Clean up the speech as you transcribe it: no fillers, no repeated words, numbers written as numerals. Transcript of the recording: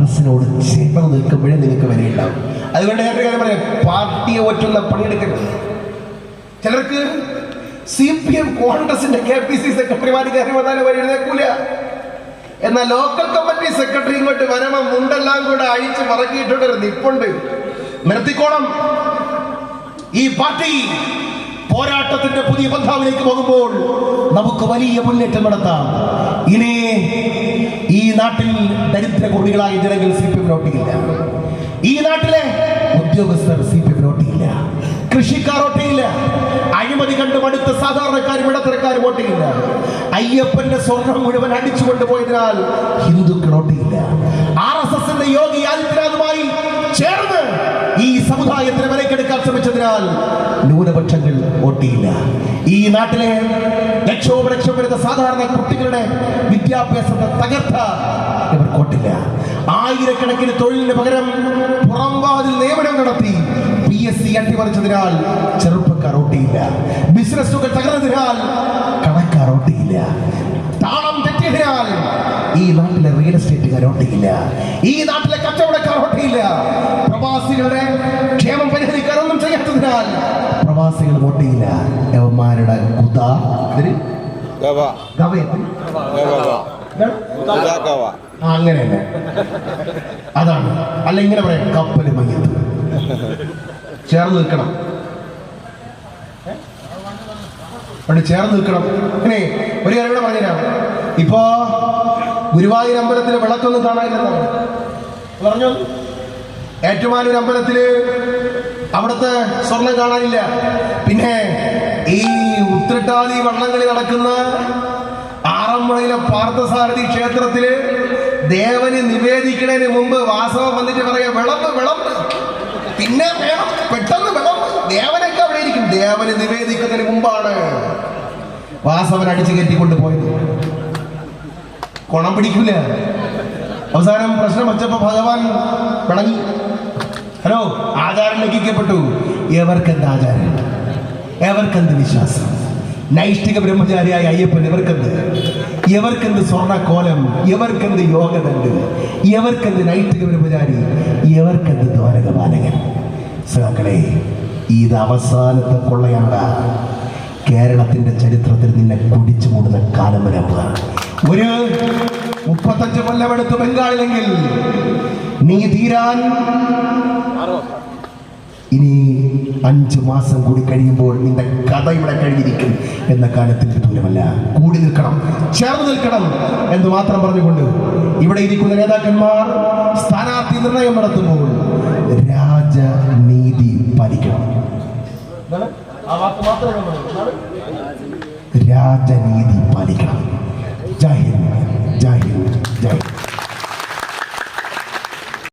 കോൺഗ്രസിനോട് ചേർന്ന് നിൽക്കുമ്പോഴേ നിനക്ക് വിലയുണ്ടാവും. അതുകൊണ്ട് ഞാൻ കാര്യം പറയാം, പാർട്ടിയെ ഒറ്റുന്ന പണിയെടുക്കരുത്. ചിലർക്ക് CPM കോൺഗ്രസിന്റെ KPC സെക്രട്ടറിമാർ കയറി വന്നാലും വരെ എഴുന്നേക്കൂല. എന്നാൽ ലോക്കൽ കമ്മിറ്റി സെക്രട്ടറി ഇങ്ങോട്ട് വരണം, മുണ്ടെല്ലാം കൂടെ അഴിച്ച് മറക്കിയിട്ടുണ്ട് നിപ്പുണ്ട്. നിർത്തിക്കോണം. ഈ പാർട്ടി പോരാട്ടത്തിന്റെ പുതിയ പന്ഥാവിലേക്ക് പോകുമ്പോൾ നമുക്ക് വലിയ മുന്നേറ്റം നടത്താം. ഇനി ഈ നാട്ടിൽ ദരിദ്ര കുടികളായ ജനങ്ങൾ CPM വോട്ടിയില്ല. ഈ നാട്ടിലെ ഉദ്യോഗസ്ഥർ CPM വോട്ടിയില്ല. കൃഷിക്കാർ വോട്ടിയില്ല. അഴിമതി കണ്ടു മടുത്ത സാധാരണക്കാരും ഇടത്തരക്കാരും വോട്ടിയില്ല. അയ്യപ്പന്റെ സ്വർണം മുഴുവൻ അടിച്ചു കൊണ്ടുപോയതിനാൽ ഹിന്ദുക്കൾ വോട്ടിയില്ല. RSSന്റെ യോഗി ആദിത്യനാഥുമായി ചേർന്ന് ഈ സമുദായത്തിന് വിലക്കെടുക്കാൻ ശ്രമിച്ചതിനാൽ ന്യൂനപക്ഷങ്ങൾ വോട്ടിയില്ല. ഈ നാട്ടിലെ ലക്ഷോപലക്ഷം വരുന്ന സാധാരണ കുട്ടികളുടെ വിദ്യാഭ്യാസത്തെ തകർത്ത ഇവർ വോട്ടില്ല. ആയിരക്കണക്കിന് തൊഴിലിന് പകരം പുറംവാതിൽ നിയമനം നടത്തി PSC അട്ടിമറിച്ചതിനാൽ ചെറുപ്പക്കാർ വോട്ടിയില്ല. ബിസിനസ്സുകൾ തകർന്നതിനാൽ കടക്കാർ വോട്ടിയില്ല. താളം തെറ്റിയതിനാൽ ഈ നാട്ടിലെ റിയൽ എസ്റ്റേറ്റുകാർ വോട്ടിയില്ല. ഈ നാട്ടിലെ കച്ചവടക്കാർ വോട്ടിയില്ല. പ്രവാസികളുടെ ക്ഷേമം പരിഹരിക്കാൻ ഒന്നും ചെയ്യാത്തതിനാൽ പ്രവാസികൾ വോട്ടിയില്ല. യവന്മാരുടെ അങ്ങനെയല്ല, അതാണ്. അല്ല ഇങ്ങനെ പറയാം, കപ്പല് മയ്യത്ത് ചേർന്ന് നിൽക്കണം. അവിടെ ചേർന്ന് നിൽക്കണം. ഇങ്ങനെ ഒരു കാര്യം കൂടെ പറഞ്ഞുതരാം. ഇപ്പോ ഗുരുവായൂർ അമ്പലത്തിലെ വിളക്കൊന്നും കാണാനില്ലെന്നാണ് പറഞ്ഞു. ഏറ്റുമാനൂർ അമ്പലത്തില് അവിടുത്തെ സ്വർണം കാണാനില്ല. പിന്നെ ഈ ഉത്രട്ടാതി വള്ളംകളി നടക്കുന്ന ആറന്മുളയിലെ പാർത്ഥസാരഥി ക്ഷേത്രത്തില് ദേവന് നിവേദിക്കുന്നതിന് മുമ്പ് വാസവൻ വന്നിട്ട് പറയാ, വിളമ്പ് പിന്നെ വേണം, പെട്ടെന്ന് വിളമ്പ്. ദേവനൊക്കെ അവിടെ ഇരിക്കും. ദേവന് നിവേദിക്കുന്നതിന് മുമ്പാണ് വാസവൻ അടിച്ചു കയറ്റിക്കൊണ്ട് പോയത്. കുണം പിടിക്കില്ല. അവസാനം പ്രശ്നം വച്ചപ്പോ ഭഗവാൻ പിണങ്ങി. ഹലോ, ആചാരം ലംഘിക്കപ്പെട്ടു. എവർക്കെന്ത് ആചാരം, എവർക്കെന്ത് വിശ്വാസം? നൈഷ്ഠിക ബ്രഹ്മചാരിയായ അയ്യപ്പൻ എവർക്കെന്ത് സ്വർണ്ണക്കോലം, എവർക്കെന്ത് യോഗദണ്ഡ്, എവർക്കെന്ത് നൈഷ്ഠിക ബ്രഹ്മചാരി, എവർക്കെന്ത് ദ്വാരകപാലകൻ. സഖാക്കളെ, ഇത് അവസാനത്തെ കൊള്ളയാണ്. കേരളത്തിന്റെ ചരിത്രത്തിൽ നിന്നെ കുടിച്ചു മൂടുന്ന കാലം വരെ ഒരു 35 കൊല്ലമെടുത്ത് ബംഗാളിലെങ്കിൽ നീ തീരാൻ ഇനി 5 മാസം കൂടി കഴിയുമ്പോൾ നിന്റെ കഥ ഇവിടെ കഴിഞ്ഞിരിക്കും എന്ന കാലത്തിൽ ദൂരമല്ല. കൂടി നിൽക്കണം, ചേർന്ന് നിൽക്കണം എന്ന് മാത്രം പറഞ്ഞുകൊണ്ട് ഇവിടെ ഇരിക്കുന്ന നേതാക്കന്മാർ സ്ഥാനാർത്ഥി നിർണയം നടത്തുമ്പോൾ രാജനീതി പാലിക്കണം. രാജനീതി പാലിക്കണം. ജയ് ഹിന്ദ്, ജയ് ഹിന്ദ്, ജയ് ഹിന്ദ്.